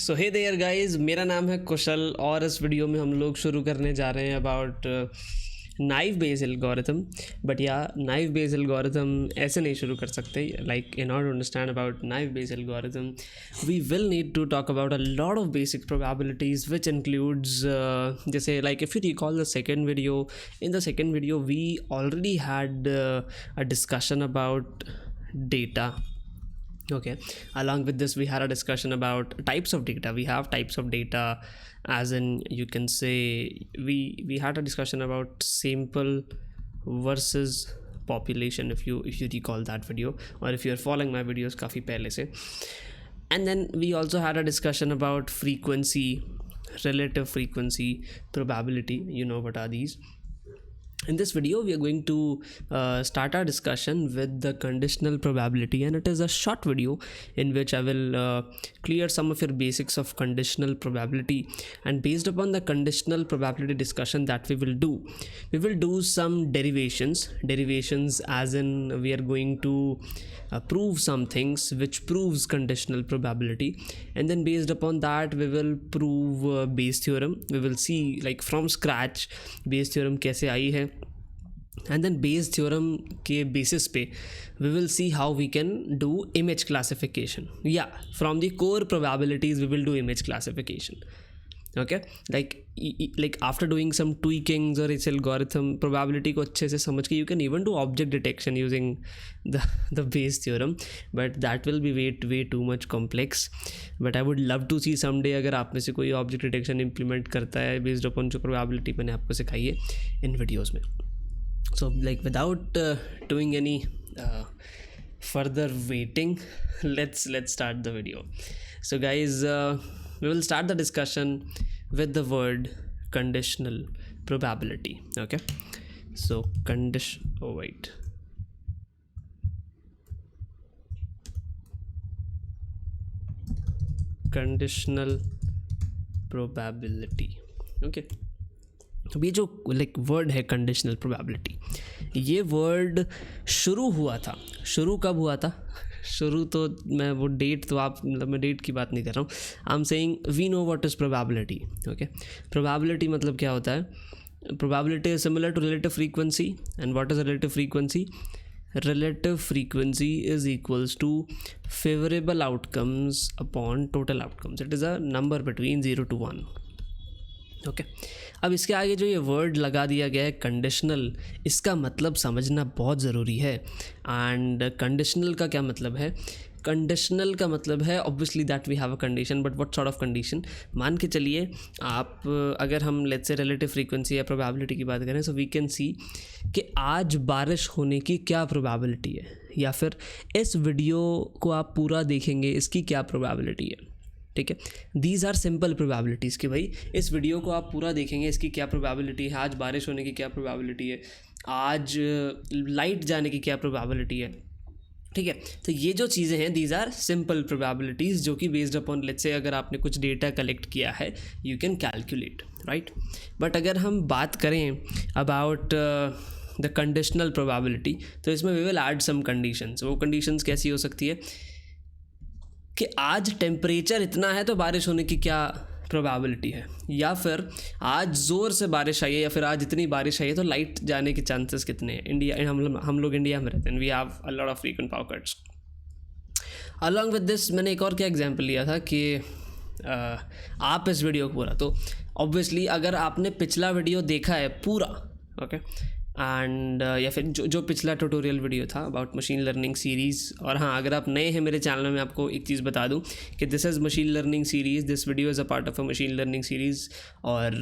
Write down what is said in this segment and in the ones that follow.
So hey there guys, मेरा नाम है कुशल और इस वीडियो में हम लोग शुरू करने जा रहे हैं about naive Bayes algorithm. But या नाइव बेस्ड एल्गोरिथम ऐसे नहीं शुरू कर सकते. Like in order to understand about naive Bayes algorithm we will need to talk about a lot of basic probabilities which includes जैसे like if you recall the second video, in the second video we already had a discussion about data. Okay, along with this we had a discussion about types of data. We have types of data, as in you can say we had a discussion about sample versus population, if you recall that video, or if you're following my videos काफ़ी पहले से. And then we also had a discussion about frequency, relative frequency, probability. You know what are these. In this video we are going to start our discussion with the conditional probability, and it is a short video in which I will clear some of your basics of conditional probability. And based upon the conditional probability discussion that we will do some derivations, as in we are going to prove some things which proves conditional probability, and then based upon that we will prove Bayes theorem. We will see like from scratch Bayes theorem कैसे आई है, and then Bayes theorem के basis पे we will see how we can do image classification. Yeah, from the core probabilities we will do image classification. Okay, like after doing some tweakings or its algorithm probability को अच्छे से समझ के you can even do object detection using the Bayes theorem, but that will be way too much complex. But I would love to see someday अगर आप में से कोई object detection implement करता है based upon जो probability मैंने आपको सिखाई है इन videos में. So like without doing any further waiting, let's start the video. So guys, we will start the discussion with the word conditional probability. Okay, so conditional probability. Okay, तो ये जो like word है conditional probability, ये word शुरू कब हुआ था? शुरू तो मैं वो डेट तो आप मतलब मैं डेट की बात नहीं कर रहा हूँ. I am saying we know what is probability. Okay, probability मतलब क्या होता है? Probability is similar to relative frequency. And what is relative frequency? Relative frequency is equals to favorable outcomes upon total outcomes. It is a number between 0 to 1. Okay, अब इसके आगे जो ये word लगा दिया गया है कंडीशनल, इसका मतलब समझना बहुत ज़रूरी है. एंड कंडीशनल का क्या मतलब है? कंडीशनल का मतलब है obviously that we have a condition, but what sort of condition? मान के चलिए आप अगर हम लेट्स से रिलेटिव फ्रीक्वेंसी या प्रोबेबिलिटी की बात करें, सो वी कैन सी कि आज बारिश होने की क्या प्रोबेबिलिटी है, या फिर इस वीडियो को आप पूरा देखेंगे इसकी क्या प्रोबेबिलिटी है. ठीक है, दीज आर सिंपल प्रोबेबिलिटीज़ कि भाई इस वीडियो को आप पूरा देखेंगे इसकी क्या प्रोबेबिलिटी है, आज बारिश होने की क्या प्रोबेबिलिटी है, आज लाइट जाने की क्या प्रोबेबिलिटी है. ठीक है, तो ये जो चीज़ें हैं दीज आर सिंपल प्रोबेबिलिटीज़ जो कि बेस्ड अपॉन लेट्स से अगर आपने कुछ डेटा कलेक्ट किया है you can calculate, right. But अगर हम बात करें अबाउट द कंडीशनल प्रोबेबिलिटी, तो इसमें we will add some conditions. वो कंडीशंस कैसी हो सकती है कि आज टेम्परेचर इतना है तो बारिश होने की क्या प्रोबेबिलिटी है, या फिर आज ज़ोर से बारिश आई है, या फिर आज इतनी बारिश आई है तो लाइट जाने के चांसेस कितने हैं. इंडिया हम लोग इंडिया में रहते हैं, we have a lot of frequent power cuts. Along with this मैंने एक और क्या एग्जांपल लिया था कि आप इस वीडियो को पूरा, तो ऑब्वियसली अगर आपने पिछला वीडियो देखा है पूरा, ओके, एंड या फिर जो पिछला ट्यूटोरियल वीडियो था अबाउट मशीन लर्निंग सीरीज़. और हाँ, अगर आप नए हैं मेरे चैनल में, आपको एक चीज़ बता दूं कि this is machine learning series, this video is a part of a machine learning series. और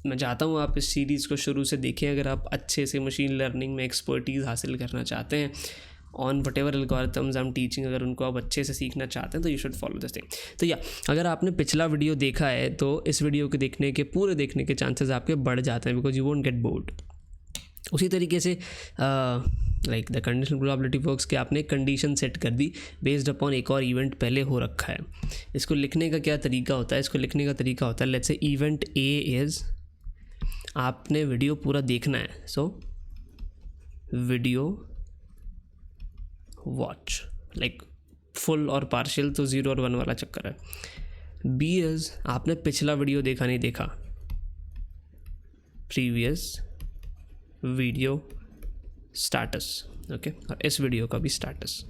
मैं चाहता हूँ आप इस सीरीज़ को शुरू से देखें अगर आप अच्छे से मशीन लर्निंग में एक्सपर्टीज़ हासिल करना चाहते हैं on what ever algorithms I am teaching. अगर उनको आप अच्छे से सीखना चाहते हैं तो you should follow this thing. तो या अगर आपने पिछला वीडियो देखा है तो इस वीडियो के पूरे देखने के चांसेस आपके बढ़ जाते हैं, because you won't get bored. उसी तरीके से like the conditional probability works कि आपने कंडीशन सेट कर दी बेस्ड अपॉन एक और इवेंट पहले हो रखा है. इसको लिखने का क्या तरीका होता है? इसको लिखने का तरीका होता है let's say event A is, आपने वीडियो पूरा देखना है, so video watch, like full और पार्शियल तो 0 और 1 वाला चक्कर है. बी इज आपने पिछला वीडियो देखा नहीं देखा, प्रीवियस वीडियो स्टेटस, ओके, और इस वीडियो का भी status,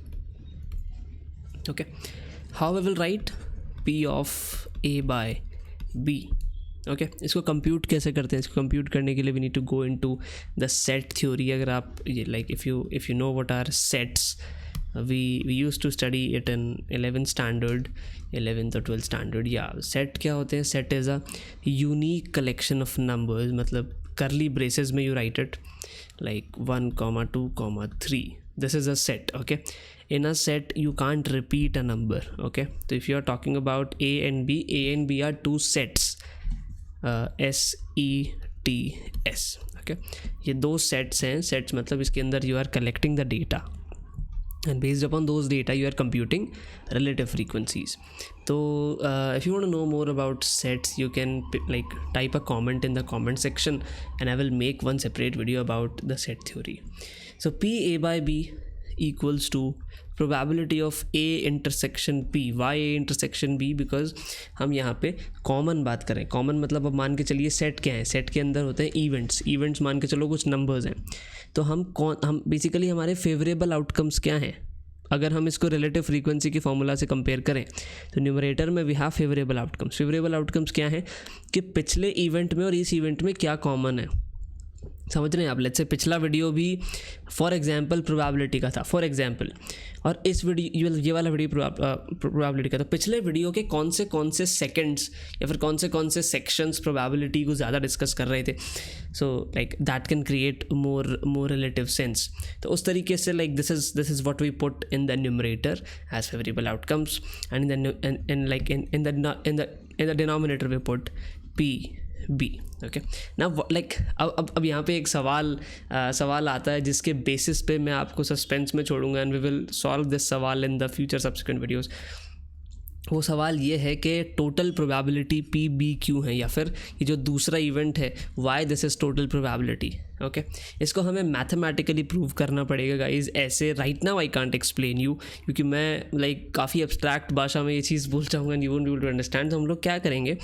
okay. How I will write P of A by B, okay. इसको कंप्यूट कैसे करते हैं? इसको कंप्यूट करने के लिए we need to go into the set theory. अगर आप like if you know what are sets, we used to study it in 11th standard, 11th or 12th standard. Set क्या होते हैं? Set is a unique collection of numbers, मतलब करली braces में you right it like 1, 2, 3. This is a set, okay. In a set you can't repeat a number, okay. So if you are talking about A and B are two sets, SETS, okay. ये दो sets हैं. sets मतलब इसके अंदर you are collecting the data and based upon those data you are computing relative frequencies. So if you want to know more about sets, you can like type a comment in the comment section and I will make one separate video about the set theory. So P A by B equals to probability of A intersection P. Why A intersection B? Because हम यहाँ पे common बात करें. Common मतलब अब मान के चलिए सेट क्या है? सेट के अंदर होते हैं इवेंट्स मान के चलो कुछ नंबर्स हैं. तो हम बेसिकली हमारे फेवरेबल आउटकम्स क्या हैं? अगर हम इसको रिलेटिव फ्रीक्वेंसी की फॉर्मूला से कंपेयर करें तो न्यूमरेटर में वी हैव फेवरेबल आउटकम्स क्या हैं कि पिछले इवेंट में और इस इवेंट में क्या कॉमन है. समझ रहे हैं आप? लेट्स से पिछला वीडियो भी फॉर एग्जांपल प्रोबेबिलिटी का था, फॉर एग्जांपल, और इस वीडियो ये वाला वीडियो प्रोबेबिलिटी का. तो पिछले वीडियो के कौन से सेकंड्स या फिर कौन से सेक्शंस प्रोबेबिलिटी को ज़्यादा डिस्कस कर रहे थे. So like that can create more relative sense. तो उस तरीके से like this is what we put in the numerator as favourable outcomes and in the denominator we put P, okay. ना लाइक अब यहाँ पे एक सवाल आता है जिसके बेसिस पे मैं आपको सस्पेंस में छोड़ूंगा and we will solve this सवाल in the future subsequent videos. वो सवाल ये है कि टोटल प्रोबेबिलिटी पी बी क्यों है, या फिर ये जो दूसरा इवेंट है Y this is total probability, okay. इसको हमें मैथमेटिकली प्रूव करना पड़ेगा गाइज. ऐसे right now I can't explain you, क्योंकि मैं लाइक काफ़ी एब्स्ट्रैक्ट भाषा में ये चीज़ बोल चाहूँगा and you won't be able to understand. तो हम लोग क्या करेंगे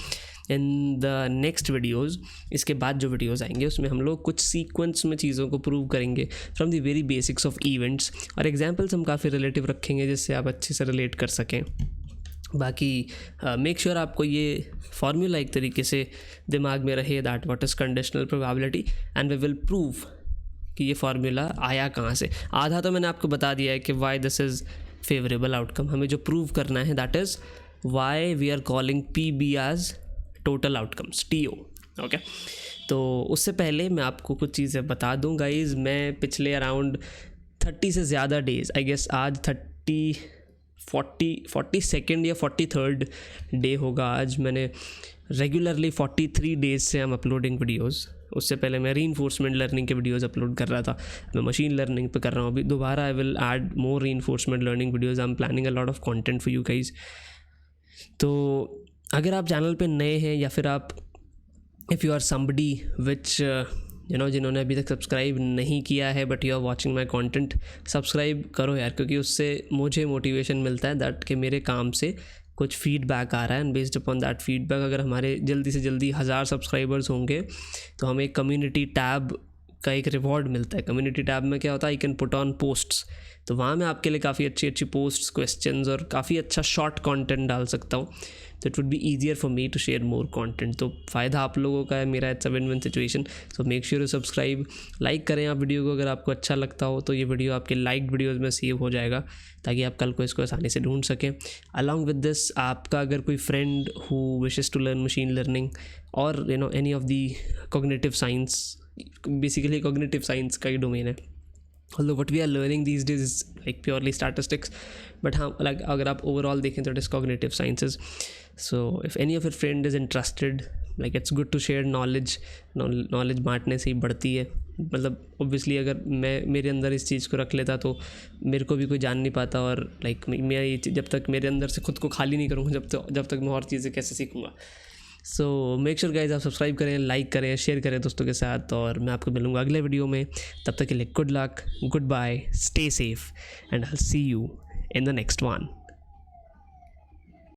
इन द नेक्स्ट वीडियोज़, इसके बाद जो वीडियोज़ आएंगे उसमें हम लोग कुछ सीक्वेंस में चीज़ों को प्रूव करेंगे from the very basics of events, और एग्जाम्पल्स हम काफ़ी रिलेटिव रखेंगे जिससे आप अच्छे से रिलेट कर सकें. बाकी मेक श्योर आपको ये फार्मूला एक तरीके से दिमाग में रहे, that what is conditional probability, and we will prove कि ये फार्मूला आया कहाँ से. आधा तो मैंने आपको बता दिया है कि why this is favourable outcome. हमें जो प्रूव करना है that is why we are calling P B as total outcomes, TO, okay. तो उससे पहले मैं आपको कुछ चीज़ें बता दूँ गाइज. मैं पिछले अराउंड 30 से ज़्यादा डेज़, आई गेस आज 42nd या 43rd डे होगा आज, मैंने रेगुलरली 43 डेज़ से हम अपलोडिंग वीडियोज़. उससे पहले मैं रीइंफोर्समेंट लर्निंग के वीडियोज़ अपलोड कर रहा था, मैं मशीन लर्निंग पे कर रहा हूँ. अभी दोबारा I will add more reinforcement learning videos. I am planning a lot of content for you guys. तो अगर आप चैनल पे नए हैं या फिर आप if you are somebody which जिन्होंने अभी तक सब्सक्राइब नहीं किया है but you are watching my content, subscribe करो यार, क्योंकि उससे मुझे मोटिवेशन मिलता है दैट कि मेरे काम से कुछ फीडबैक आ रहा है and based upon that feedback अगर हमारे जल्दी से जल्दी 1000 सब्सक्राइबर्स होंगे तो हमें एक कम्युनिटी टैब का एक रिवॉर्ड मिलता है. कम्युनिटी टैब में क्या होता है, I can put on posts. तो वहाँ मैं आपके लिए काफ़ी अच्छी पोस्ट्स, क्वेश्चंस और काफ़ी अच्छा शॉर्ट कंटेंट डाल सकता हूँ. तो it would be easier for me to share more content. तो फ़ायदा आप लोगों का है, मेरा it's a win win situation. So make sure you subscribe, like करें आप वीडियो को. अगर आपको अच्छा लगता हो तो ये वीडियो आपके लाइक्ड वीडियोज़ में सेव हो जाएगा ताकि आप कल को इसको आसानी से ढूंढ सकें. अलॉन्ग विद दिस, आपका अगर कोई friend who wishes to learn machine learning और any of the cognitive science, basically cognitive science का ही डोमेन है, although what we are learning these days is like purely statistics, but हाँ like अगर आप overall देखें तो it is cognitive sciences. So if any of your friend is interested, like it's good to share knowledge बांटने से ही बढ़ती है. मतलब obviously अगर मैं मेरे अंदर इस चीज़ को रख लेता तो मेरे को भी कोई जान नहीं पाता, और like मैं ये जब तक मेरे अंदर से खुद को खाली नहीं करूँगा जब तक मैं और चीज़ें कैसे सीखूँगा. सो मेक श्योर गाइज आप सब्सक्राइब करें, लाइक करें, शेयर करें दोस्तों के साथ, और मैं आपको मिलूँगा अगले वीडियो में. तब तक के लिए good luck, goodbye, stay safe, and I will see you in the next one.